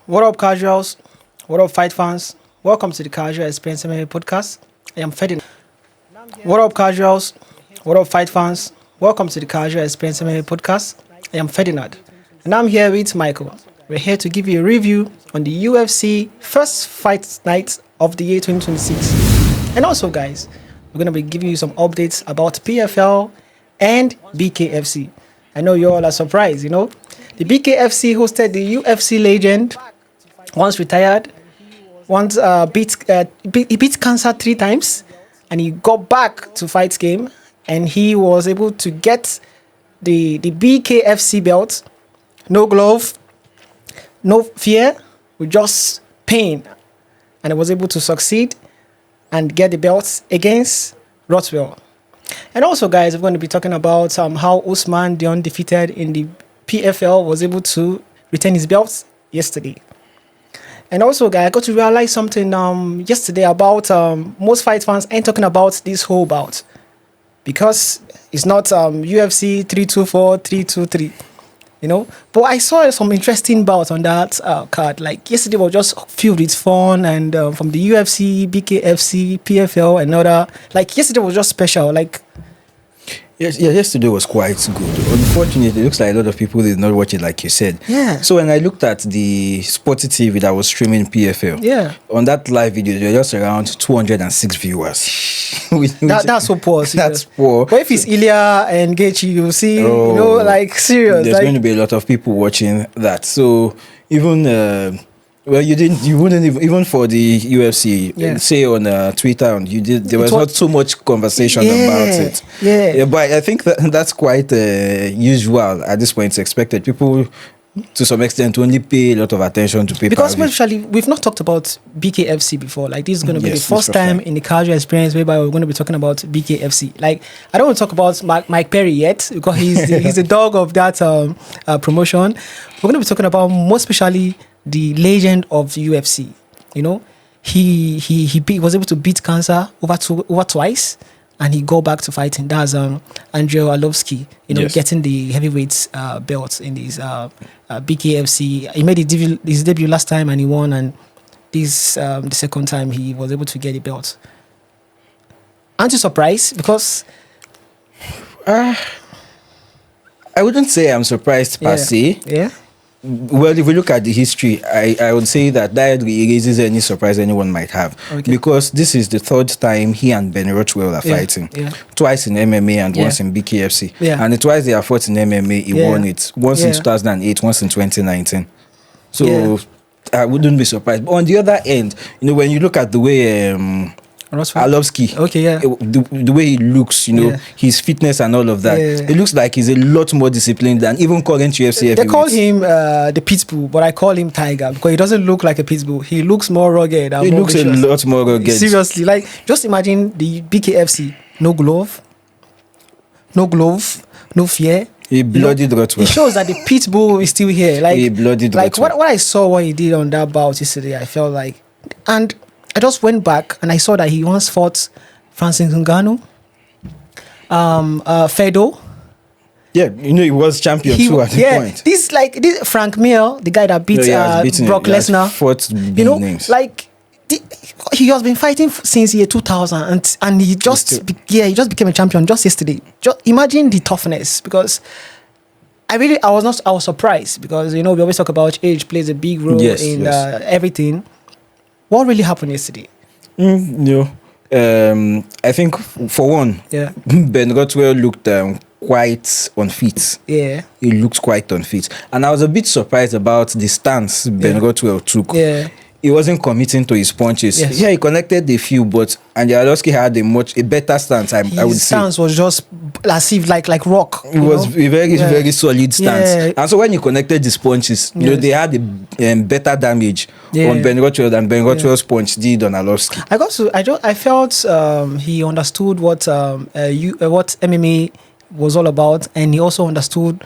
What up, casuals? What up, fight fans? Welcome to the Casual Experience MMA podcast. I am Ferdinand. What up, casuals? What up, fight fans? Welcome to the Casual Experience MMA podcast. I am Ferdinand, and I'm here with Michael. We're here to give you a review on the UFC first fight night of the year 2026. And also, guys, we're going to be giving you some updates about PFL and BKFC. I know you all are surprised, you know. The BKFC hosted the UFC legend, once retired, once he beat cancer 3 times, and he got back to fight game, and he was able to get the BKFC belt, no glove, no fear, with just pain, and he was able to succeed and get the belt against Rothwell. And also, guys, we're going to be talking about how Usman, the undefeated in the PFL, was able to retain his belt yesterday. And also, guys, I got to realize something yesterday about most fight fans ain't talking about this whole bout, because it's not UFC 324, 323, you know. But I saw some interesting bouts on that card. Like yesterday was just filled with fun, and from the UFC, BKFC, PFL, and other. Like yesterday was just special. Like. Yes, yesterday was quite good. Unfortunately, it looks like a lot of people did not watch it, like you said. Yeah. So when I looked at the Sporty TV that was streaming PFL, on that live video, there were just around 206 viewers. That's so poor. That's poor. But if it's Ilya and Gaethje, you'll see, you know, like serious. There's going to be a lot of people watching that. So even. Well, you wouldn't even for the UFC, say on Twitter, and there was not too much conversation about it. Yeah, but I think that's quite usual at this point. It's expected. People, to some extent, only pay a lot of attention to pay-per-view. Because especially, we've not talked about BKFC before. Like, this is going to be the first time in the casual experience whereby we're going to be talking about BKFC. Like, I don't want to talk about Mike Perry yet, because he's the dog of that promotion. We're going to be talking about, most especially, the legend of the UFC. You know, he was able to beat cancer over twice, and he go back to fighting. That's Andrei Arlovski, you know, getting the heavyweight belt in his BKFC. He made his debut last time and he won, and this the second time he was able to get the belt. Aren't you surprised? Because I wouldn't say I'm surprised per se. Yeah. Well, if we look at the history, I would say that erases any surprise anyone might have. Okay. Because this is the 3rd time he and Ben Rothwell are fighting. Yeah. Twice in MMA and once in BKFC. Yeah. And twice they are fought in MMA, he won it. Once in 2008, once in 2019. So I wouldn't be surprised. But on the other end, you know, when you look at the way Arlovski, the way he looks, you know, his fitness and all of that, it looks like he's a lot more disciplined than even current UFC heavyweights. They call him the Pitbull, but I call him Tiger, because he doesn't look like a Pitbull. He looks more rugged. He looks vicious. A lot more rugged. Seriously, like, just imagine the BKFC, no glove, no fear. He bloodied Rothwell. It shows that the Pitbull is still here. Like, he bloodied Rothwell. What I saw what he did on that bout yesterday, I felt like, and I just went back and I saw that he once fought Francis Ngannou, Fedo. Yeah, you know, he was champion too at the point. This Frank Mir, the guy that beat Brock Lesnar. Fought big names. Like, he has been fighting since year 2000, and he just became a champion just yesterday. Just imagine the toughness, because I was surprised, because, you know, we always talk about age plays a big role in everything. What really happened yesterday? I think, for one, Ben Rothwell looked quite unfit. Yeah. He looked quite unfit. And I was a bit surprised about the stance Ben Rothwell took. Yeah. He wasn't committing to his punches. Yes. Yeah, he connected a few, but Andrei Arlovski had a better stance, I would say. His stance was just as if like rock. It was a very solid stance. Yeah. And so when he connected his punches, you know, they had a better damage on Ben Rothwell than Ben Rothwell's punch did on Arlovski. I felt he understood what MMA was all about, and he also understood.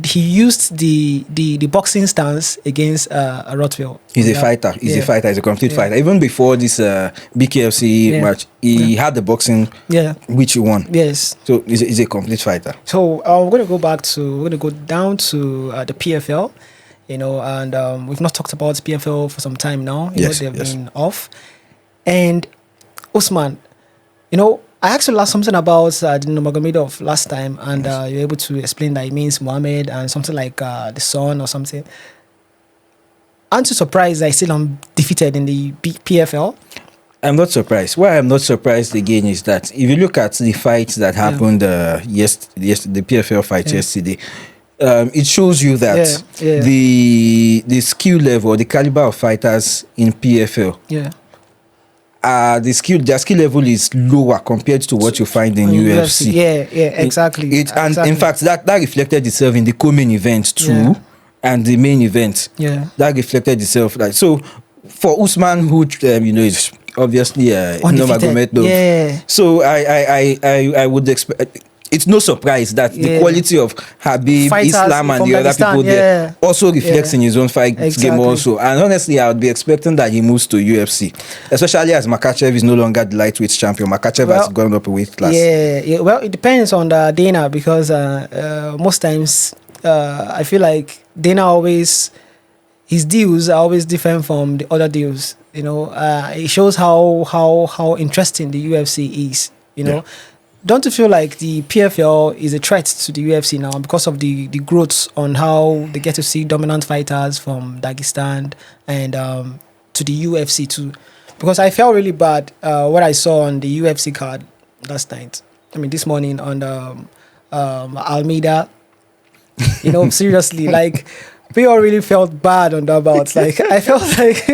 He used the boxing stance against Rothwell. He's a fighter. He's a complete fighter. Even before this BKFC match, he had the boxing, which he won. Yes. So he's a complete fighter. So we're going to go down to the PFL. and we've not talked about PFL for some time now. Yes, they've been off. And Usman, I actually learned something about Nurmagomedov last time, and you're able to explain that it means Muhammad and something like the son or something. Aren't you surprised that he's still undefeated in the PFL? I'm not surprised. Why I'm not surprised again is that if you look at the fights that happened the PFL fight yesterday, it shows you that the skill level, the caliber of fighters in PFL, their skill level is lower compared to what you find in UFC. Exactly. And in fact, that reflected itself in the co-main event too, and the main event. That reflected itself. So for Usman, who is obviously Nurmagomedov. So I would expect. It's no surprise that the quality of Habib, fighters, Islam, and the other people there also reflects in his own fight game also. And honestly, I would be expecting that he moves to UFC, especially as Makhachev is no longer the lightweight champion. Makhachev has gone up a weight class. Well, it depends on the Dana, because most times I feel like Dana always, his deals are always different from the other deals. It shows how interesting the UFC is. Don't you feel like the PFL is a threat to the UFC now because of the growth on how they get to see dominant fighters from Dagestan and to the UFC too? Because I felt really bad what I saw on the UFC card last night. This morning on Almeida. Seriously, like, we all really felt bad on that bout. Like, I felt like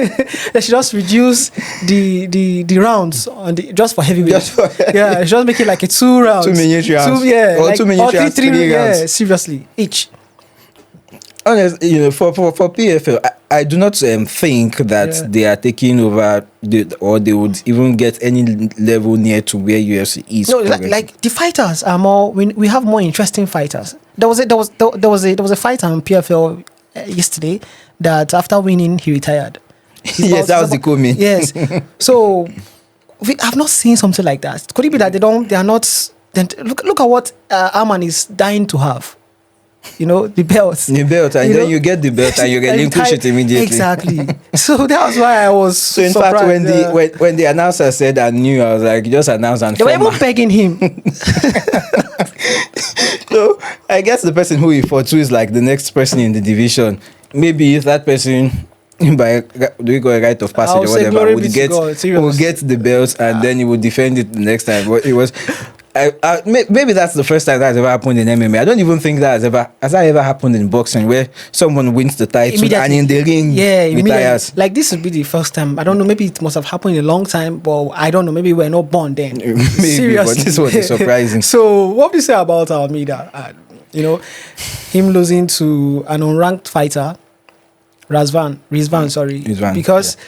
they should just reduce the rounds on just for heavyweight. Just make it like a 2 rounds. 2 minute rounds. 2 minute rounds, 3 rounds. Yeah, seriously, each. Honestly, for PFL, I do not think that they are taking over or they would even get any level near to where UFC is. No, like the fighters are more. We have more interesting fighters. There was a fighter on PFL yesterday that after winning he retired. Yes, that was the co-main. Yes. So we have not seen something like that. Could it be that they are not? Then look at what Arman is dying to have. The belt. The belt, and then you get the belt and you relinquish it immediately. Exactly. So that was why I was so in fact, when the announcer said I knew, I was like, just announce and they were even begging him. So I guess the person who he fought to is like the next person in the division. Maybe if that person, by do we go a rite of passage or whatever, would get the belt and then he would defend it the next time. But it was. Maybe that's the first time that has ever happened in MMA. I don't even think that has ever happened in boxing, where someone wins the title and in the ring retires. Like, this would be the first time. I don't know. Maybe it must have happened in a long time, but I don't know. Maybe we're not born then. Maybe, seriously, but this was surprising. So, what do you say about Almeida? Him losing to an unranked fighter, Rizvan, because. Yeah.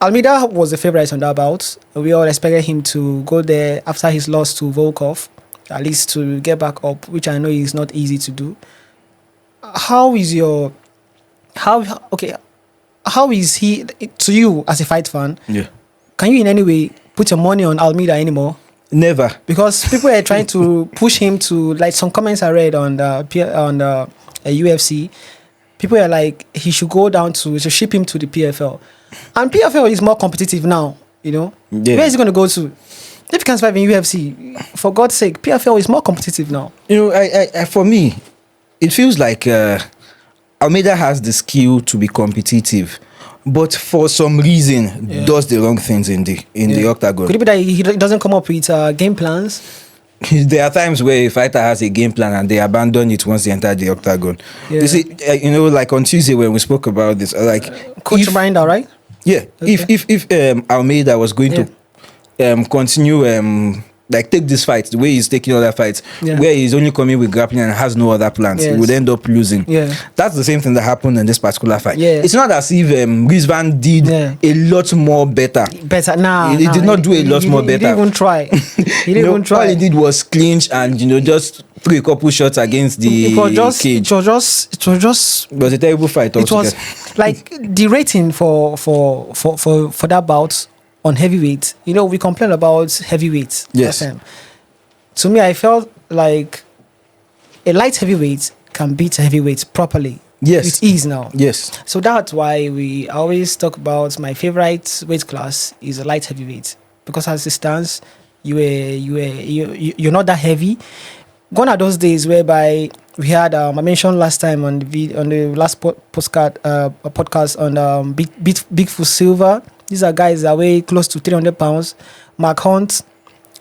Almeida was the favorite on that bout. We all expected him to go there after his loss to Volkov, at least to get back up, which I know is not easy to do. How is he to you as a fight fan? Yeah. Can you in any way put your money on Almeida anymore? Never. Because people are trying to push him to, like, some comments I read on the UFC. People are like, he should go down to ship him to the PFL. And PFL is more competitive now, Where is he going to go to? If he can survive in UFC, for God's sake, PFL is more competitive now. I for me, it feels like Almeida has the skill to be competitive, but for some reason does the wrong things in the octagon. Could it be that he doesn't come up with game plans? There are times where a fighter has a game plan and they abandon it once they enter the octagon. You see, like on Tuesday when we spoke about this, like Coach Binder, right? Yeah. Okay. If Almeida was going to continue like take this fight the way he's taking other fights, where he's only coming with grappling and has no other plans, he would end up losing. That's the same thing that happened in this particular fight. It's not as if Rizvan did a lot more better. He did not do a lot more better. He didn't even try. All he did was clinch and just threw a couple shots against the cage. It was a terrible fight. It was like the rating for that bout on heavyweight. We complain about heavyweight. Yes. To me, I felt like a light heavyweight can beat a heavyweight properly. Yes. with ease now. Yes. So that's why we always talk about my favorite weight class is a light heavyweight, because as it stands, you're not that heavy. Gone are those days whereby we had I mentioned last time on the last podcast on Bigfoot Silver. These are guys that weigh close to 300 pounds. Mark Hunt,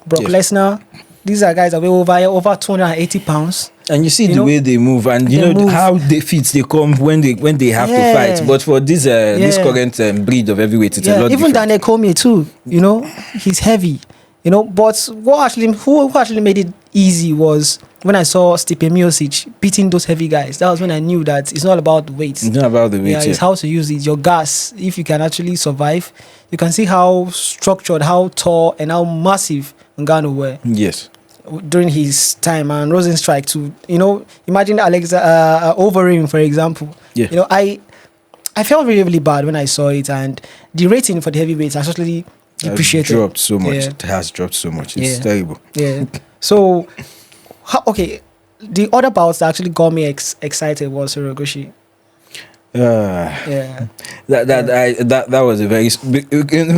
Brock Lesnar. These are guys that weigh over 280 pounds. And you see the way they move, and you know how they come when they have to fight. But for this current breed of heavyweight, it's a lot even different. Daniel Cormier too. You know, he's heavy. You know, but who actually made it easy was when I saw Stipe Miocic beating those heavy guys. That was when I knew that it's not about the weight. It's not about the weight. Yeah, it's how to use it. Your gas, if you can actually survive. You can see how structured, how tall, and how massive Ngannou were. Yes. During his time, and Rosenstrike too. You know, imagine Overeem, for example. Yeah. You know, I felt really, really bad when I saw it, and the rating for the heavyweights actually depreciated. Dropped so much. Yeah. It has dropped so much. It's terrible. Yeah. So, the other bouts that actually got me excited was Hirogoshi. That was a very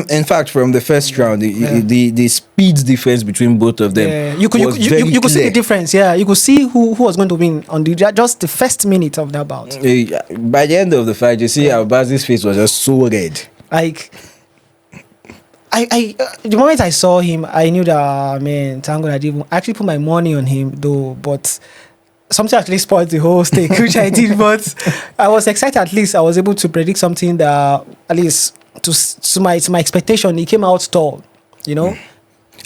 in fact from the first round the speed difference between both of them you could see the difference. You could see who was going to win on just the first minute of that bout. By the end of the fight, you see Albazi's face was just so red. Like I the moment I saw him, I knew that Tango, I didn't actually put my money on him though, but something actually spoiled the whole stake, which I did, but I was excited. At least I was able to predict something that, at least to my expectation, he came out tall, you know.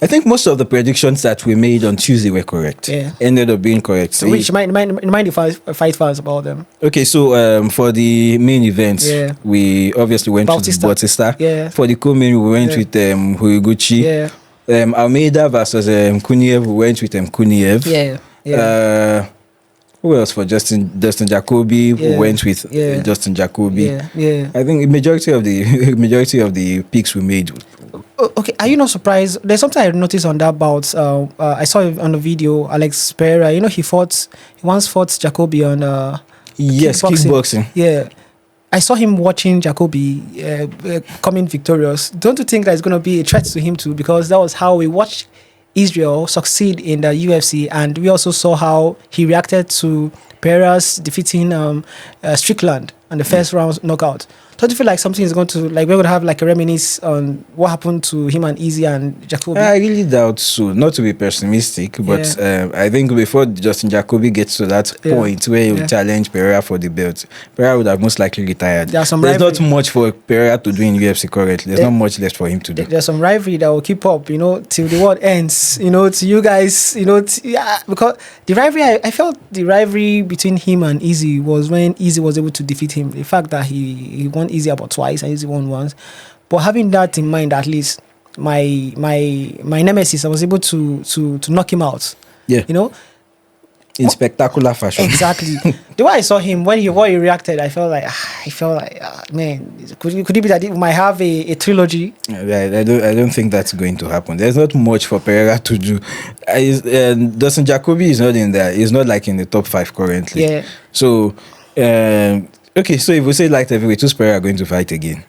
I think most of the predictions that we made on Tuesday were correct. Ended up being correct. So which remind the fight fans about them. Okay, so for the main events, we obviously went with Bautista. For the co-main, we went with Horiguchi. Almeida versus Kuniev, we went with Kuniev. Who else for Justin Jacoby? We went with Justin Jacoby. I think the majority of the picks we made. Okay, are you not surprised? There's something I noticed on that bout. I saw it on the video. Alex Pereira, you know, he once fought Jacoby on kickboxing. Yeah, I saw him watching Jacoby coming victorious. Don't you think that it's going to be a threat to him too? Because that was how we watched Israel succeed in the UFC, and we also saw how he reacted to Pereira's defeating Strickland on the first round knockout. Don't you feel like something is going to, like, we're going to have like a reminisce on what happened to him and Izzy and Jacoby? I really doubt so. Not to be pessimistic, but I think before Justin Jacoby gets to that point where he will challenge Pereira for the belt, Pereira would have most likely retired. There's not much for Pereira to do in UFC currently. There's not much left for him to do. There's some rivalry that will keep up, you know, till the world ends, you know, to you guys, you know, because the rivalry, I felt the rivalry between him and Izzy was when Izzy was able to defeat him. The fact that he won Izzy about twice and Izzy won once. But having that in mind, at least my nemesis, I was able to knock him out. Yeah. You know? In spectacular fashion. Exactly. The way I saw him, when he reacted, I felt like, man, could it be that it might have a trilogy? I don't think that's going to happen. There's not much for Pereira to do. Dustin Jacoby is not in there. He's not like in the top 5 currently. Yeah. So, okay, so if we say light heavyweight, who's Pereira going to fight again?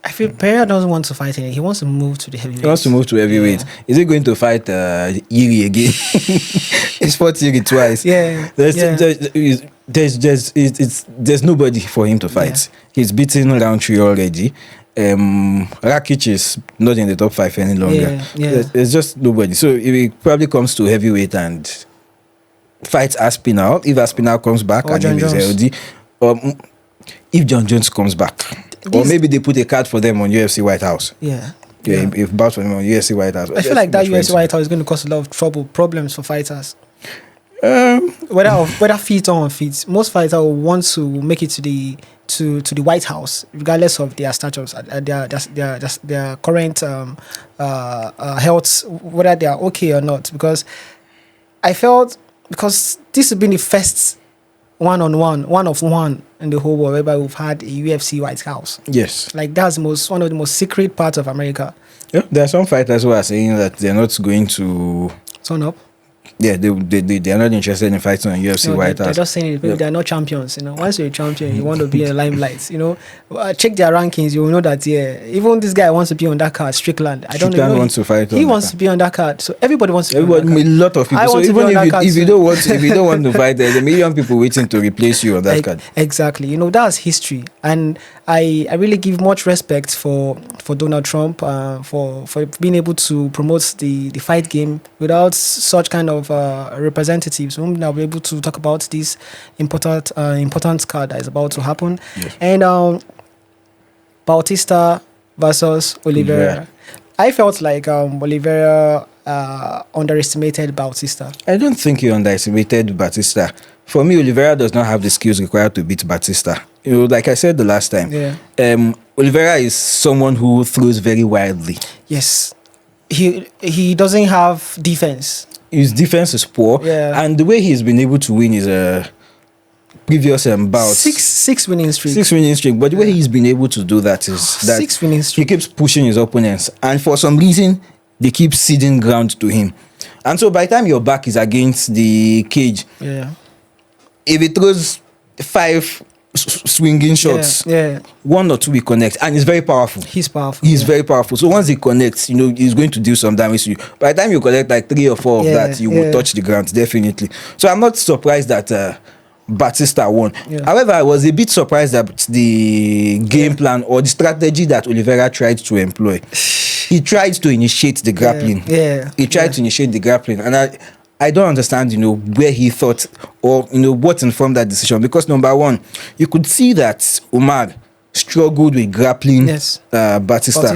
I feel Pereira doesn't want to fight again. He wants to move to the heavyweight. He wants to move to heavyweight. Yeah. Is he going to fight Iri again? He's fought Iri twice. Yeah. There's nobody for him to fight. Yeah. He's beaten round 3 already. Rakic is not in the top 5 any longer. Yeah. There's just nobody. So if he probably comes to heavyweight and fights Aspinall, if Aspinall comes back and he's healthy, if John Jones comes back, or maybe they put a card for them on UFC White House. Yeah. If bout for them on UFC White House. I feel like that UFC White House is going to cause a lot of problems for fighters. Whether fit or unfit, most fighters will want to make it to the White House, regardless of their status, their current health, whether they are okay or not. Because I felt, because this has been the first one of one in the whole world whereby we've had a UFC White House. Yes. Like, that's one of the most secret parts of America. Yeah, there are some fighters who are saying that they're not going to turn up. Yeah, they are not interested in fighting on UFC White House. They're just saying it. Maybe they're not champions. Once you're a champion, you want to be in the limelight. Check their rankings. You will know that even this guy wants to be on that card. Strickland. I don't know. Strickland wants to fight. He wants to be on that card. So everybody wants to. Everybody, a lot of people. So even if you don't want to fight, there's a million people waiting to replace you on that card. Exactly. That's history, and I really give much respect for Donald Trump for being able to promote the fight game without such kind of representatives whom will be able to talk about this important card that is about to happen. Yes. And Bautista versus Oliveira. I felt like Oliveira underestimated Bautista. I don't think he underestimated Bautista. For me, Oliveira does not have the skills required to beat Bautista. Like I said the last time, Oliveira is someone who throws very wildly. Yes. He doesn't have defense. His defense is poor, and the way he's been able to win is previous bouts. Six winning streak. 6 winning streak. But the way he's been able to do that is that 6 winning streak. He keeps pushing his opponents, and for some reason they keep ceding ground to him. And so by the time your back is against the cage, if he throws 5 swinging shots, 1 or 2 will connect, and he's very powerful. He's powerful. He's very powerful. So once he connects, he's going to do some damage to you. By the time you collect like 3 or 4 of that, you will touch the ground definitely. So I'm not surprised that Bautista won. However, I was a bit surprised at the game plan or the strategy that Oliveira tried to employ. He tried to initiate the grappling. He tried to initiate the grappling, and I don't understand, where he thought or, what informed that decision. Because number one, you could see that Umar struggled with grappling Bautista.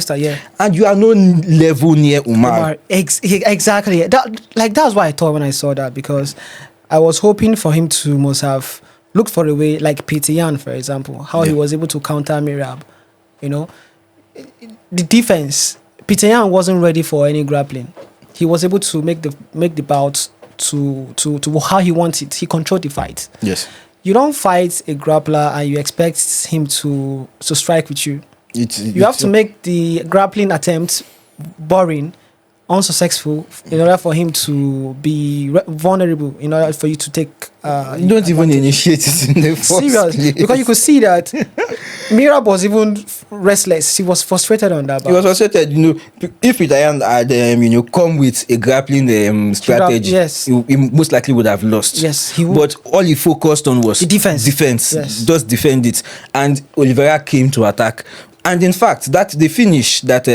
And you are no level near Umar. Exactly. That's why I thought when I saw that, because I was hoping for him to must have looked for a way, like Peter Yan, for example, how he was able to counter Mirab. The defense, Peter Yan wasn't ready for any grappling. He was able to make the bout to how he wants it. He controlled the fight. Yes. You don't fight a grappler and you expect him to strike with you. You have to make the grappling attempt boring, unsuccessful, in order for him to be vulnerable, in order for you to take you don't even initiate it in the first place. Because you could see that Mirab was even restless. He was frustrated on that. He was frustrated. If Peter Yan had come with a grappling strategy, he most likely would have lost. Yes, he would. But all he focused on was the defense. Yes. Just defend it. And Oliveira came to attack. And in fact, that the finish that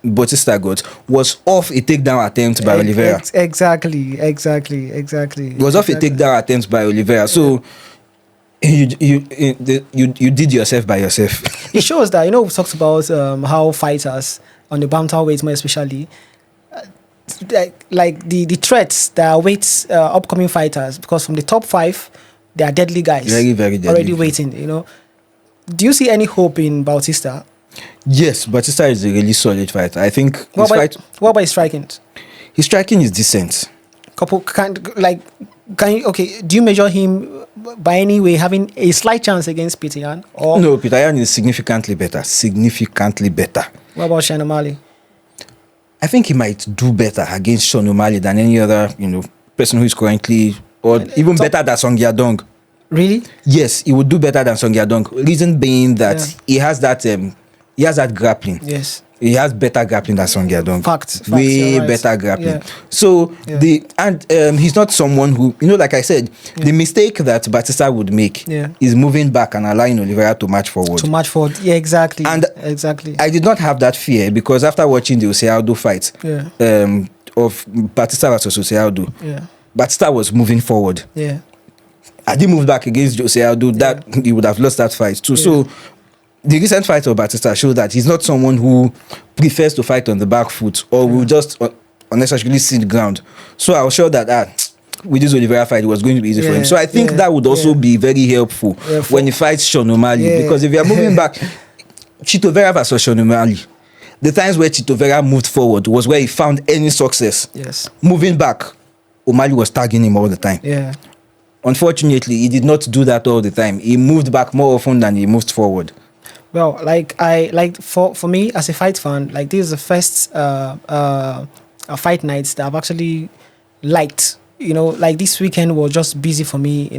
Bautista got was off a takedown attempt by Oliveira. Exactly. It was off a takedown attempt by Oliveira. So you did yourself by yourself. It shows that, we talked about how fighters on the bantamweight more especially, like the threats that await upcoming fighters, because from the top 5, they are deadly guys. Very, very deadly. Already waiting, Do you see any hope in Bautista? Yes, Bautista is a really solid fighter. I think what about his striking? His striking is decent. Do you measure him by any way having a slight chance against Peter Yan? No, Peter Yan is significantly better. What about Sean O'Malley? I think he might do better against Sean O'Malley than any other, person who is currently, or even better than Song Yadong. Really? Yes, he would do better than Song Yadong. Reason being that he has that grappling. Yes. He has better grappling than Song Yadong. Facts. Way better grappling. So he's not someone who, like I said, the mistake that Bautista would make is moving back and allowing Oliveira to march forward. Yeah, exactly. And exactly. I did not have that fear, because after watching the Jose Aldo fight of Bautista versus Jose Aldo, Bautista was moving forward. Yeah. Had he moved back against Jose Aldo, that he would have lost that fight too. So the recent fight of Bautista showed that he's not someone who prefers to fight on the back foot or will just unnecessarily cede ground. So I was sure that with this Oliveira fight, it was going to be easy for him. So I think that would also be very helpful when he fights Sean O'Malley, because if you are moving back, Chito Vera versus Sean O'Malley, the times where Chito Vera moved forward was where he found any success. Yes. Moving back, O'Malley was tagging him all the time. Yeah. Unfortunately, he did not do that all the time. He moved back more often than he moved forward. Well, for me as a fight fan, this is the first fight nights that I've actually liked like this weekend was just busy for me.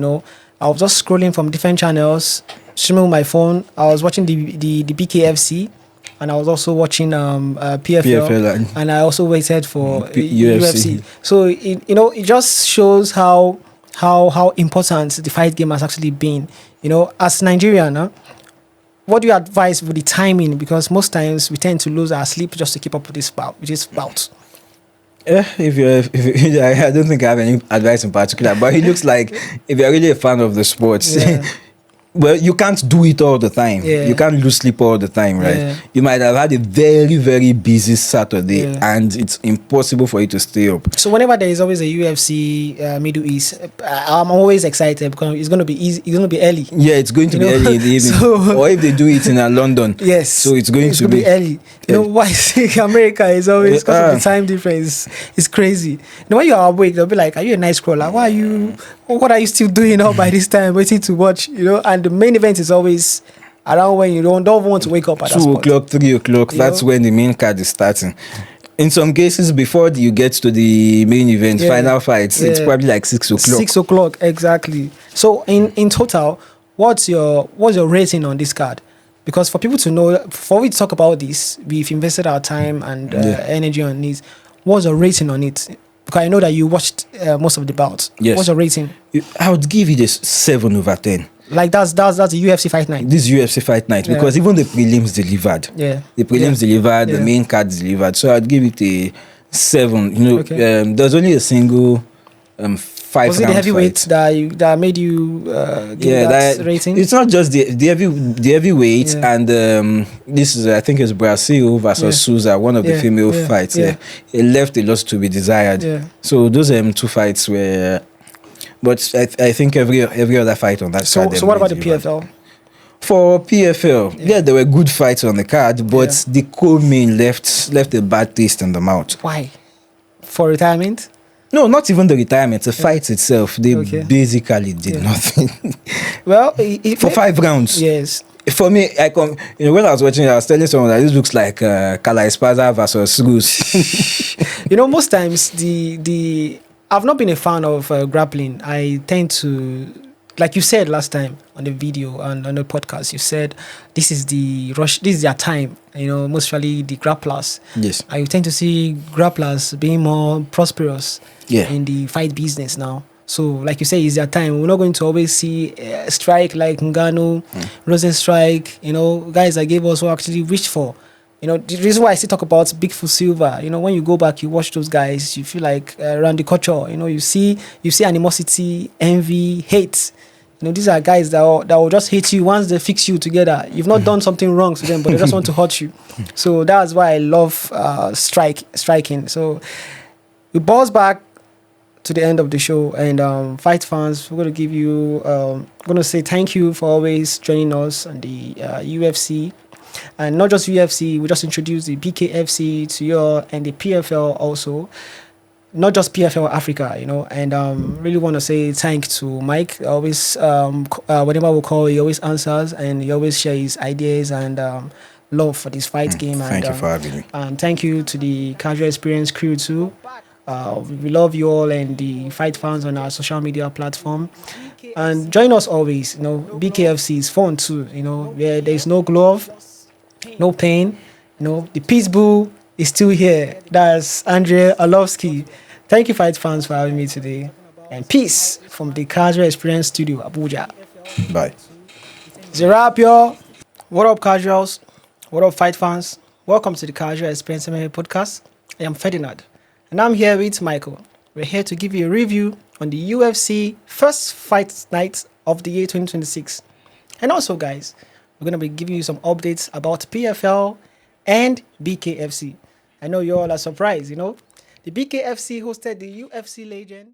I was just scrolling from different channels, streaming with my phone. I was watching the BKFC, and I was also watching PFL, and I also waited for UFC. So it just shows how important the fight game has actually been. As Nigerian, what do you advise with the timing? Because most times we tend to lose our sleep just to keep up with this bout. I don't think I have any advice in particular, but it looks like if you're really a fan of the sports, well, you can't do it all the time. You can't lose sleep all the time, right? You might have had a very, very busy Saturday, and it's impossible for you to stay up. So whenever there is always a UFC Middle East, I'm always excited because it's going to be easy. It's going to be early. Yeah, it's going to be early in the evening. Or if they do it in London, so it's going to be early. Why America is always because of the time difference. It's crazy. When you are awake, they'll be like, "Are you a night scroller? Why are you? What are you still doing all by this time, waiting to watch?" And the main event is always around when you don't want to wake up at 2 o'clock, 3 o'clock. That's when the main card is starting. In some cases, before you get to the main event, final fights, it's probably like 6 o'clock. 6 o'clock, exactly. So in total, what's your rating on this card? Because for people to know, before we talk about this, we've invested our time and energy on this. What's your rating on it? Because I know that you watched most of the bouts. Yes. What's your rating? I would give it a 7/10. Like that's a UFC fight night. This UFC fight night, because even the prelims delivered. Yeah. The prelims delivered, the main card delivered. So I'd give it a 7. There's only a single 5 Was it the heavyweight that made you give that rating? It's not just the heavyweight, and this is, I think it's Brazil versus Souza, one of the female fights. It left a lot to be desired. So those 2 fights were, but I think every other fight on that card. So what about the PFL? For PFL, there were good fights on the card, but the co-main left a bad taste in the mouth. Why? For retirement? No, not even the retirement. The fight itself, they basically did nothing. Well, for 5 rounds. Yes. For me, when I was watching it, I was telling someone that this looks like Kala Esparza versus Rus. Most times I've not been a fan of grappling. I tend to, like you said last time on the video and on the podcast, you said this is the rush, this is their time. Most usually the grapplers. Yes. I tend to see grapplers being more prosperous in the fight business now. So, like you say, it's their time. We're not going to always see a strike like Ngannou, Rosenstrike, guys that gave us what actually reached for. The reason why I still talk about Bigfoot Silva, when you go back, you watch those guys, you feel like around the culture, you see animosity, envy, hate. These are guys that will just hate you once they fix you together. You've not done something wrong to them, but they just want to hurt you. So that's why I love striking. So we bounce back to the end of the show, and fight fans, we're going to give you, going to say thank you for always joining us on the UFC. And not just UFC, we just introduced the BKFC to you and the PFL also. Not just PFL Africa, and really want to say thank to Mike. Always, whenever we call, he always answers and he always shares his ideas and love for this fight game. Thank you for having me. And thank you to the Casual Experience crew too. We love you all and the fight fans on our social media platform. And join us always. BKFC is fun too. Where there is no glove, no pain. The Peace Bull is still here. That's Andrei Arlovski. Thank you, fight fans, for having me today. And peace from the Casual Experience Studio, Abuja. Bye. It's a wrap, y'all. What up, casuals? What up, fight fans? Welcome to the Casual Experience MMA podcast. I am Ferdinand, and I'm here with Michael. We're here to give you a review on the UFC first fight night of the year 2026. And also, guys, we're going to be giving you some updates about PFL and BKFC. I know you all are surprised, The BKFC hosted the UFC legend